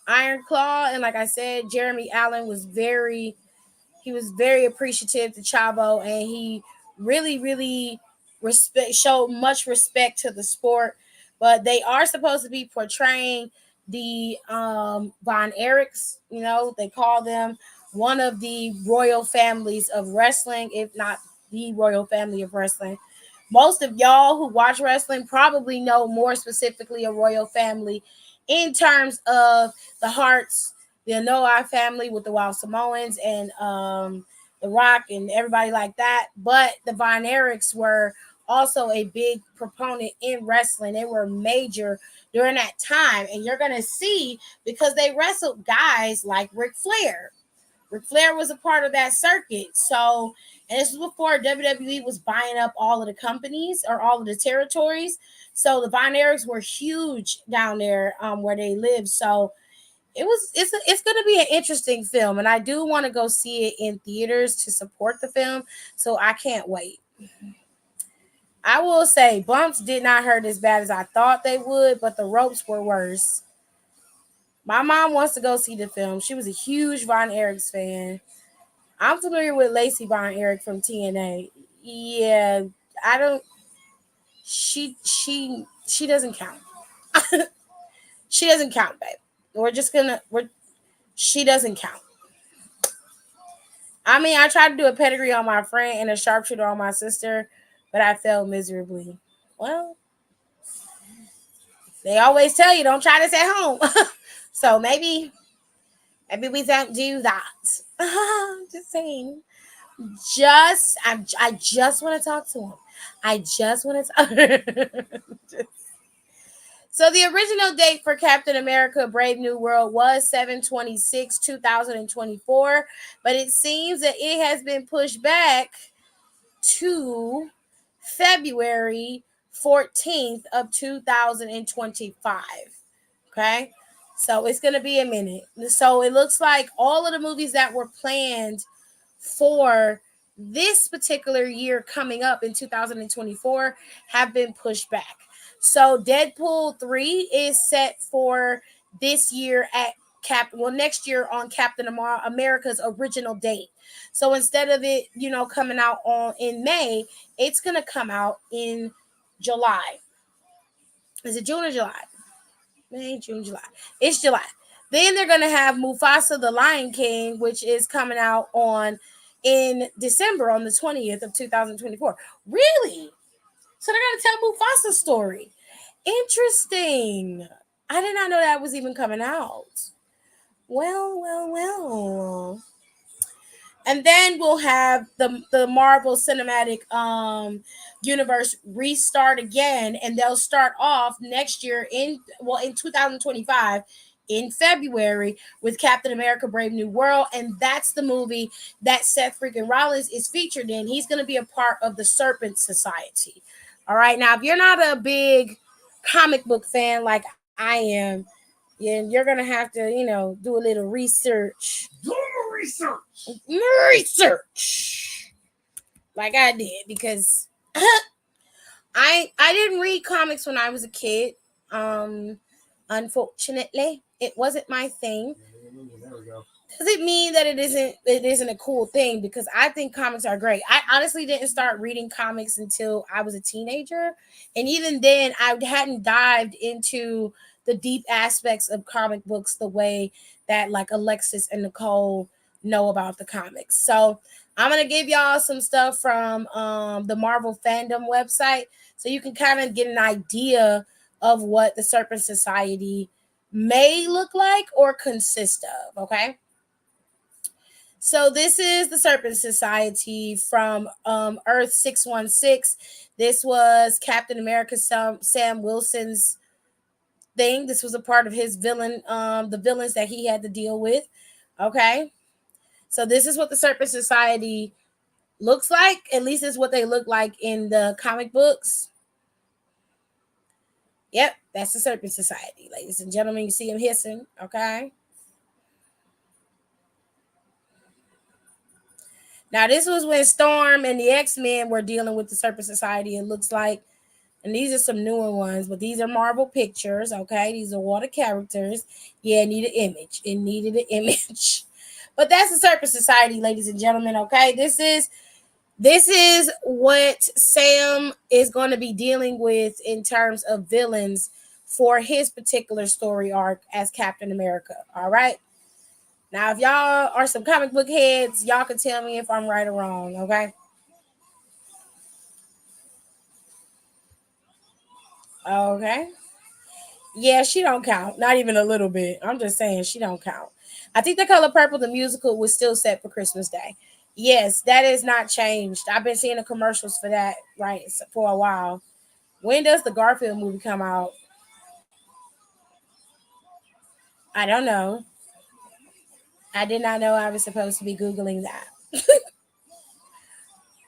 Iron Claw, and like I said, Jeremy Allen was very appreciative to Chavo, and he really showed much respect to the sport. But they are supposed to be portraying the Von Erichs. You know, they call them one of the royal families of wrestling, if not the royal family of wrestling. Most of y'all who watch wrestling probably know more specifically a royal family in terms of the Harts, the Anoa'i family with the Wild Samoans, and The Rock and everybody like that. But the Von Erichs were also a big proponent in wrestling. They were major during that time. And you're going to see because they wrestled guys like Ric Flair. Ric Flair was a part of that circuit. So, and this was before WWE was buying up all of the companies or all of the territories. So the Von Erichs were huge down there where they lived. So it's going to be an interesting film, and I do want to go see it in theaters to support the film. So I can't wait. I will say bumps did not hurt as bad as I thought they would, but the ropes were worse. My mom wants to go see the film. She was a huge Von Erichs fan. I'm familiar with Lacey Von Erich from TNA. Yeah, I don't. She doesn't count. She doesn't count, babe. We're just gonna. We're She doesn't count. I mean, I tried to do a pedigree on my friend and a sharpshooter on my sister, but I failed miserably. Well, they always tell you don't try this at home. So maybe we don't do that. Just saying. I just want to talk to him. I just want to talk. So the original date for Captain America Brave New World was 7/26/2024, but it seems that it has been pushed back to February 14th of 2025. Okay? So it's going to be a minute. So it looks like all of the movies that were planned for this particular year coming up in 2024 have been pushed back. So Deadpool 3 is set for this year at next year on Captain America's original date. So instead of it, coming out in May, it's going to come out in July. Is it June or July? May, June, July. It's July. Then they're going to have Mufasa the Lion King, which is coming out in December on the 20th of 2024. Really? So they're going to tell Mufasa's story. Interesting. I did not know that was even coming out. Well. And then we'll have the Marvel Cinematic Universe restart again, and they'll start off next year in 2025 in February with Captain America Brave New World, and that's the movie that Seth freaking Rollins is featured in. He's going to be a part of the Serpent Society. All right, now if you're not a big comic book fan like I am, you're going to have to, do a little research. Research like I did, because I didn't read comics when I was a kid. Unfortunately, it wasn't my thing. There we go. Does it mean that it isn't a cool thing? Because I think comics are great. I honestly didn't start reading comics until I was a teenager, and even then I hadn't dived into the deep aspects of comic books the way that like Alexis and Nicole know about the comics. So I'm gonna give y'all some stuff from the Marvel fandom website, so you can kind of get an idea of what the Serpent Society may look like or consist of. Okay. So this is the Serpent Society from Earth 616. This was Captain America Sam Wilson's thing. This was a part of his the villains that he had to deal with. Okay. So this is what the Serpent Society looks like. At least it's what they look like in the comic books. Yep, that's the Serpent Society. Ladies and gentlemen, you see him hissing. Okay. Now, this was when Storm and the X-Men were dealing with the Serpent Society, it looks like. And these are some newer ones, but these are Marvel pictures, okay? These are water characters. Yeah, it needed an image. It needed an image. But that's the Serpent Society, ladies and gentlemen, okay? This is what Sam is going to be dealing with in terms of villains for his particular story arc as Captain America, all right? Now, if y'all are some comic book heads, y'all can tell me if I'm right or wrong, okay? Okay. Yeah, she don't count. Not even a little bit. I'm just saying she don't count. I think The Color Purple, the musical, was still set for Christmas Day. Yes, that is not changed. I've been seeing the commercials for that for a while. When does the Garfield movie come out? I don't know. I did not know I was supposed to be googling that.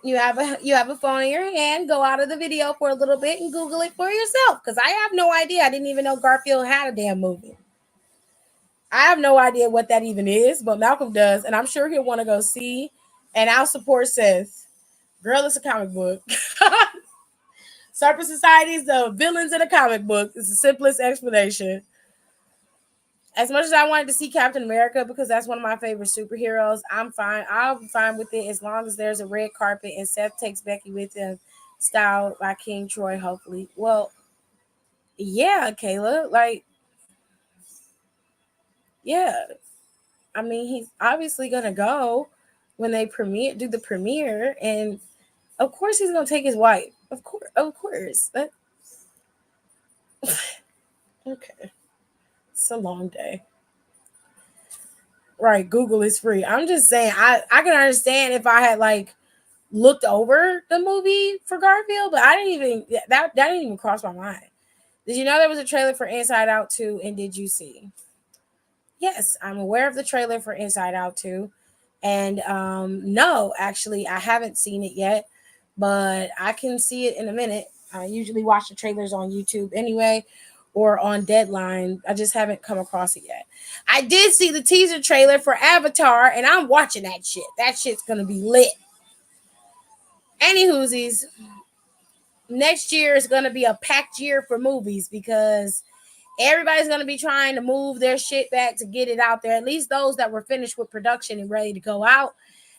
You have a phone in your hand. Go out of the video for a little bit and Google it for yourself. Because I have no idea. I didn't even know Garfield had a damn movie. I have no idea what that even is, but Malcolm does, and I'm sure he'll want to go see. And I'll support Seth. Girl, it's a comic book. Serpent Society is the villains in a comic book. It's the simplest explanation. As much as I wanted to see Captain America because that's one of my favorite superheroes, I'm fine. I'll be fine with it as long as there's a red carpet and Seth takes Becky with him, styled by King Troy, hopefully. Well, yeah, Kayla. Like, yeah. I mean, he's obviously gonna go when they do the premiere, and of course he's gonna take his wife. Of course. Okay. It's a long day. Right, Google is free. I'm just saying, I can understand if I had like looked over the movie for Garfield, but I didn't even that didn't even cross my mind. Did you know there was a trailer for Inside Out 2, and did you see? Yes, I'm aware of the trailer for Inside Out 2. And no, actually, I haven't seen it yet, but I can see it in a minute. I usually watch the trailers on YouTube anyway or on Deadline. I just haven't come across it yet. I did see the teaser trailer for Avatar, and I'm watching that shit. That shit's going to be lit. Anywhoosies, next year is going to be a packed year for movies because everybody's going to be trying to move their shit back to get it out there. At least those that were finished with production and ready to go out.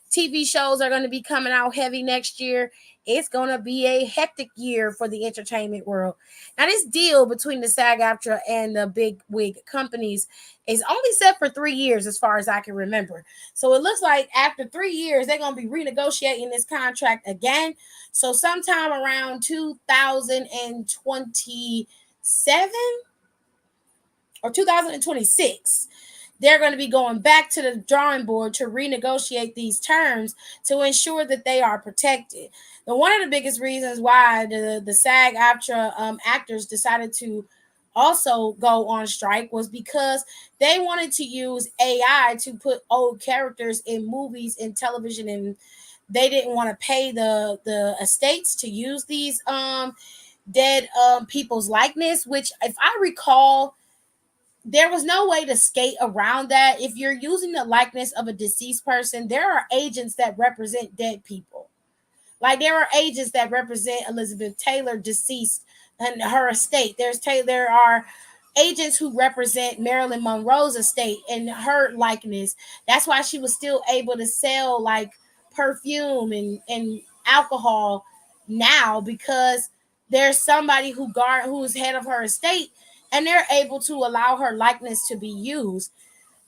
TV shows are going to be coming out heavy next year. It's going to be a hectic year for the entertainment world. Now, this deal between the SAG-AFTRA and the big wig companies is only set for 3 years as far as I can remember. So it looks like after 3 years, they're going to be renegotiating this contract again. So sometime around 2027 or 2026, they're going to be going back to the drawing board to renegotiate these terms to ensure that they are protected. Now, one of the biggest reasons why the SAG-AFTRA actors decided to also go on strike was because they wanted to use AI to put old characters in movies and television, and they didn't want to pay the estates to use these dead people's likeness, which, if I recall, there was no way to skate around that. If you're using the likeness of a deceased person, there are agents that represent dead people. Like, there are agents that represent Elizabeth Taylor, deceased, and her estate. There are agents who represent Marilyn Monroe's estate and her likeness. That's why she was still able to sell like perfume and alcohol now, because there's somebody who's head of her estate, and they're able to allow her likeness to be used.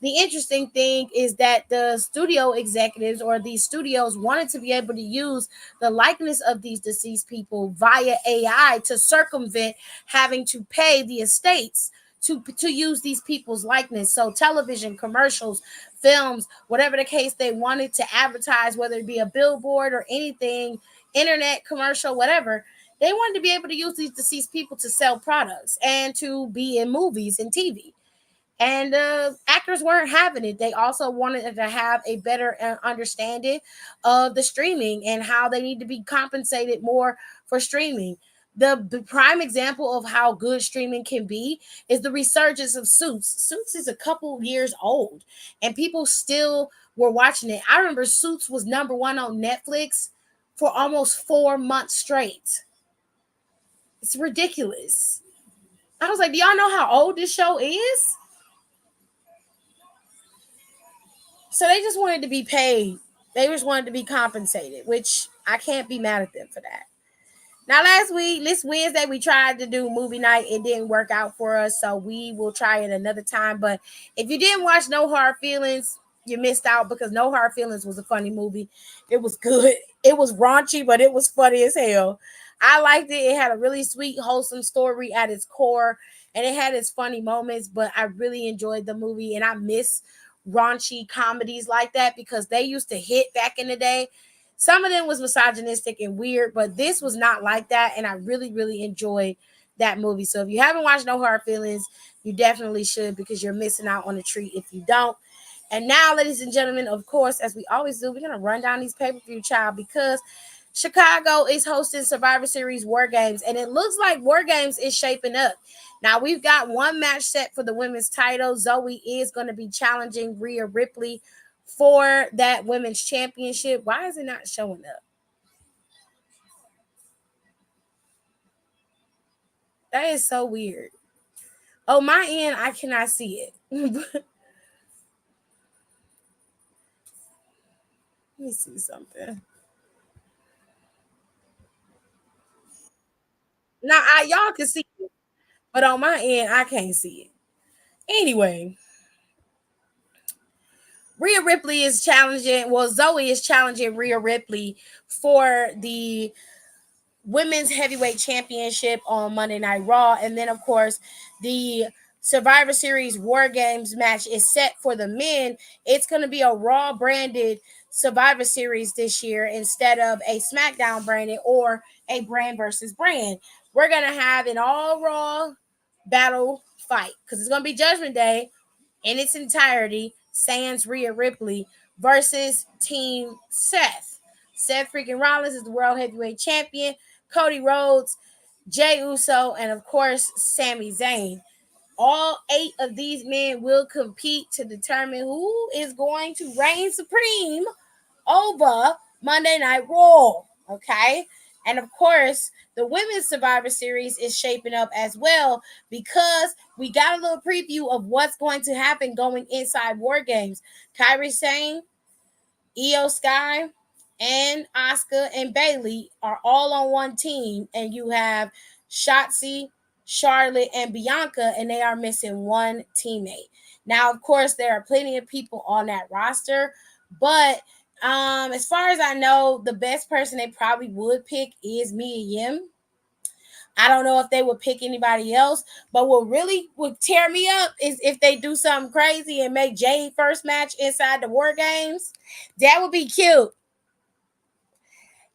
The interesting thing is that the studio executives or these studios wanted to be able to use the likeness of these deceased people via AI to circumvent having to pay the estates to use these people's likeness. So television, commercials, films, whatever the case, they wanted to advertise, whether it be a billboard or anything, internet commercial, whatever. They wanted to be able to use these deceased people to sell products and to be in movies and TV. And actors weren't having it. They also wanted to have a better understanding of the streaming and how they need to be compensated more for streaming. The prime example of how good streaming can be is the resurgence of Suits. Suits is a couple years old, and people still were watching it. I remember Suits was #1 on Netflix for almost 4 months straight. It's ridiculous. I was like, do y'all know how old this show is? So they just wanted to be paid. They just wanted to be compensated, which I can't be mad at them for that. Now, this Wednesday, we tried to do movie night. It didn't work out for us, so we will try it another time. But if you didn't watch No Hard Feelings, you missed out, because No Hard Feelings was a funny movie. It was good. It was raunchy, but it was funny as hell. I liked it. It had a really sweet, wholesome story at its core, and it had its funny moments, but I really enjoyed the movie, and I miss raunchy comedies like that because they used to hit back in the day. Some of them was misogynistic and weird, but this was not like that, and I really, really enjoyed that movie. So if you haven't watched No Hard Feelings, you definitely should because you're missing out on a treat if you don't. And now, ladies and gentlemen, of course, as we always do, we're gonna run down these pay-per-view, child, because Chicago is hosting Survivor Series War Games, and it looks like War Games is shaping up. Now, we've got one match set for the women's title. Zoe is going to be challenging Rhea Ripley for that women's championship. Why is it not showing up? That is so weird. Oh, my end, I cannot see it. Let me see something. Now, y'all can see it, but on my end, I can't see it. Anyway, Rhea Ripley is challenging, well, Zoe is challenging Rhea Ripley for the women's heavyweight championship on Monday Night Raw. And then, of course, the Survivor Series War Games match is set for the men. It's going to be a Raw branded Survivor Series this year instead of a Smackdown branded or a brand versus brand. We're going to have an all Raw battle fight because it's going to be Judgment Day in its entirety. Sans Rhea Ripley versus Team Seth. Seth freaking Rollins is the World Heavyweight Champion. Cody Rhodes, Jey Uso, and of course, Sami Zayn. All 8 of these men will compete to determine who is going to reign supreme over Monday Night Raw. Okay? And of course, the Women's Survivor Series is shaping up as well because we got a little preview of what's going to happen going inside War Games. Kairi Sane, Io Sky, and Asuka and Bayley are all on one team, and you have Shotzi, Charlotte, and Bianca, and they are missing one teammate. Now, of course, there are plenty of people on that roster, but as far as I know, the best person they probably would pick is Mia Yim. I don't know if they would pick anybody else, but what really would tear me up is if they do something crazy and make Jade first match inside the War Games. That would be cute.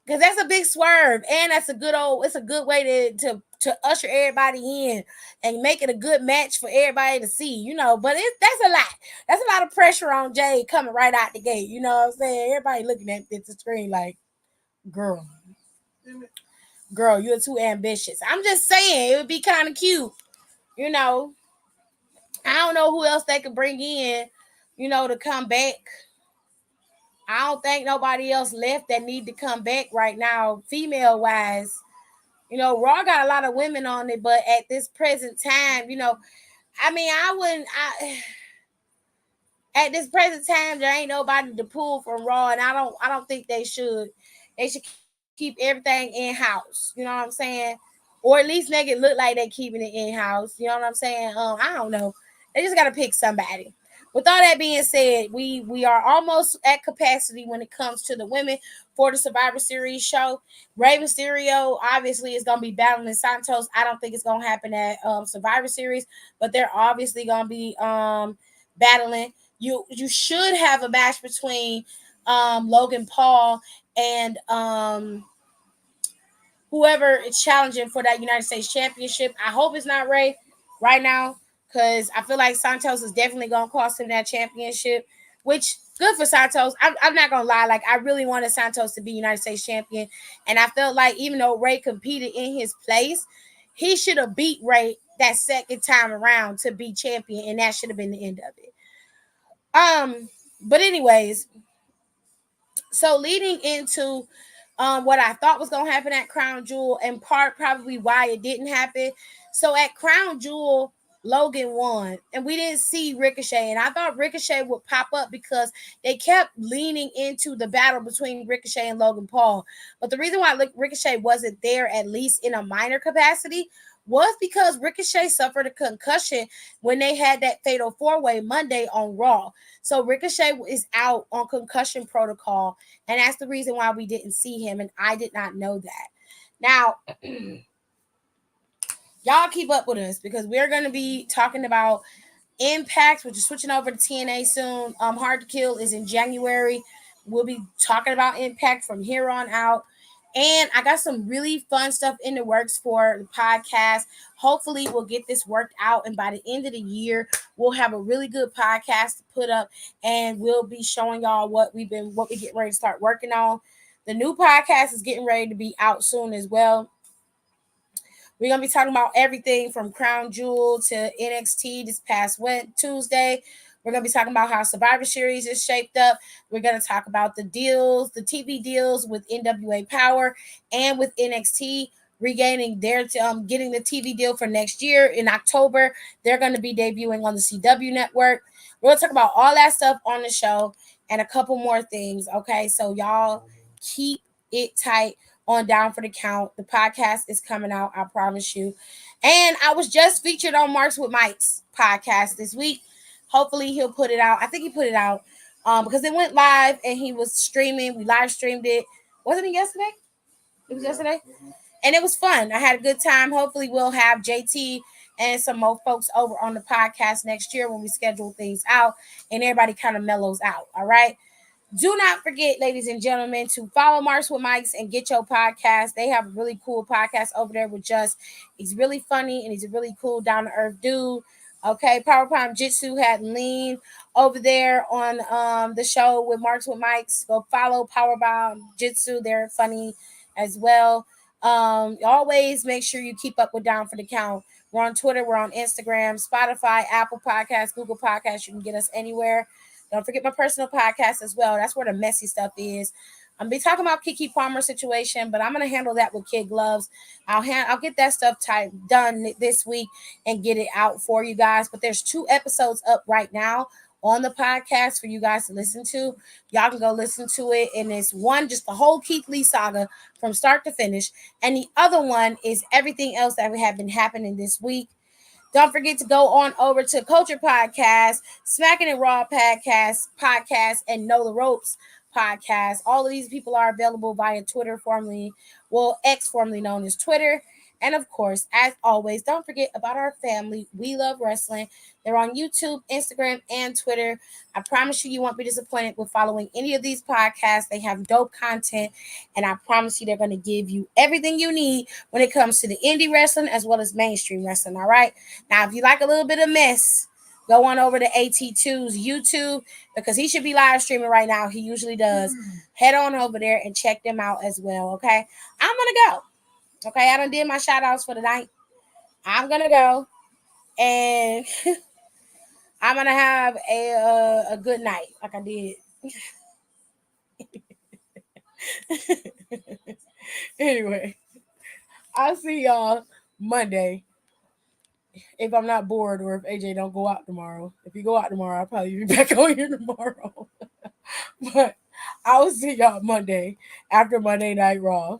Because that's a big swerve. And that's it's a good way to usher everybody in and make it a good match for everybody to see, But that's a lot. That's a lot of pressure on Jade coming right out the gate. You know what I'm saying? Everybody looking at the screen like, girl, you're too ambitious. I'm just saying it would be kind of cute. I don't know who else they could bring in, to come back. I don't think nobody else left that need to come back right now, female wise. Raw got a lot of women on it, but at this present time, I wouldn't. At this present time, there ain't nobody to pull from Raw, and I don't think they should. They should keep everything in house. You know what I'm saying? Or at least make it look like they keeping it in house. You know what I'm saying? I don't know. They just gotta pick somebody. With all that being said, we are almost at capacity when it comes to the women for the Survivor Series show. Rey Mysterio obviously is gonna be battling Santos. I don't think it's gonna happen at Survivor Series, but they're obviously gonna be battling. You should have a match between Logan Paul and whoever is challenging for that United States Championship. I hope it's not Rey right now because I feel like Santos is definitely going to cost him that championship, which good for Santos. I'm not going to lie. Like, I really wanted Santos to be United States champion, and I felt like even though Rey competed in his place, he should have beat Rey that second time around to be champion, and that should have been the end of it. But anyways, so leading into what I thought was going to happen at Crown Jewel, and part probably why it didn't happen. So at Crown Jewel, Logan won, and we didn't see Ricochet, and I thought Ricochet would pop up because they kept leaning into the battle between Ricochet and Logan Paul. But the reason why Ricochet wasn't there, at least in a minor capacity, was because Ricochet suffered a concussion when they had that fatal 4-way Monday on Raw. So Ricochet is out on concussion protocol, and that's the reason why we didn't see him, and I did not know that. Now, y'all keep up with us because we're going to be talking about Impact, which is switching over to TNA soon. Hard to Kill is in January. We'll be talking about Impact from here on out. And I got some really fun stuff in the works for the podcast. Hopefully, we'll get this worked out. And by the end of the year, we'll have a really good podcast to put up. And we'll be showing y'all what we get ready to start working on. The new podcast is getting ready to be out soon as well. We're going to be talking about everything from Crown Jewel to NXT this past Tuesday. We're going to be talking about how Survivor Series is shaped up. We're going to talk about the deals, the TV deals with NWA Power and with NXT regaining their getting the TV deal for next year in October. They're going to be debuting on the CW network. We're going to talk about all that stuff on the show and a couple more things. Okay, so y'all keep it tight on Down for the Count. The podcast is coming out, I promise you. And I was just featured on Marks with Mike's podcast this week. Hopefully he'll put it out. I think he put it out because it went live and he was streaming. We live streamed it. Wasn't it yesterday? It was yesterday. And it was fun. I had a good time. Hopefully we'll have JT and some more folks over on the podcast next year when we schedule things out and everybody kind of mellows out. All right. Do not forget, ladies and gentlemen, to follow Marks with Mikes and get your podcast. They have a really cool podcast over there with Just. He's really funny and he's a really cool, down-to-earth dude. Okay, Power Prime Jitsu had Lean over there on the show with Marks with Mikes. Go follow Power Prime Jitsu. They're funny as well. Always make sure you keep up with Down for the Count. We're on Twitter. We're on Instagram, Spotify, Apple Podcasts, Google Podcasts. You can get us anywhere. Don't forget my personal podcast as well. That's where the messy stuff is. I'm gonna be talking about Kiki Palmer's situation, but I'm gonna handle that with kid gloves. I'll get that stuff done this week and get it out for you guys. But there's 2 episodes up right now on the podcast for you guys to listen to. Y'all can go listen to it. And it's one, just the whole Keith Lee saga from start to finish. And the other one is everything else that have been happening this week. Don't forget to go on over to Culture Podcast, Smacking and Raw podcast, and Know the Ropes podcast. All of these people are available via Twitter, X, formerly known as Twitter. And of course, as always, don't forget about our family. We Love Wrestling. They're on YouTube, Instagram, and Twitter. I promise you won't be disappointed with following any of these podcasts. They have dope content, and I promise you they're going to give you everything you need when it comes to the indie wrestling as well as mainstream wrestling, all right? Now, if you like a little bit of mess, go on over to AT2's YouTube because he should be live streaming right now. He usually does. Head on over there and check them out as well, okay? I'm going to go. Okay, I done did my shout outs for the night. I'm gonna go and I'm gonna have a good night like I did. Anyway, I'll see y'all Monday if I'm not bored or if AJ don't go out tomorrow. If he go out tomorrow, I'll probably be back on here tomorrow. But I will see y'all Monday after Monday Night Raw.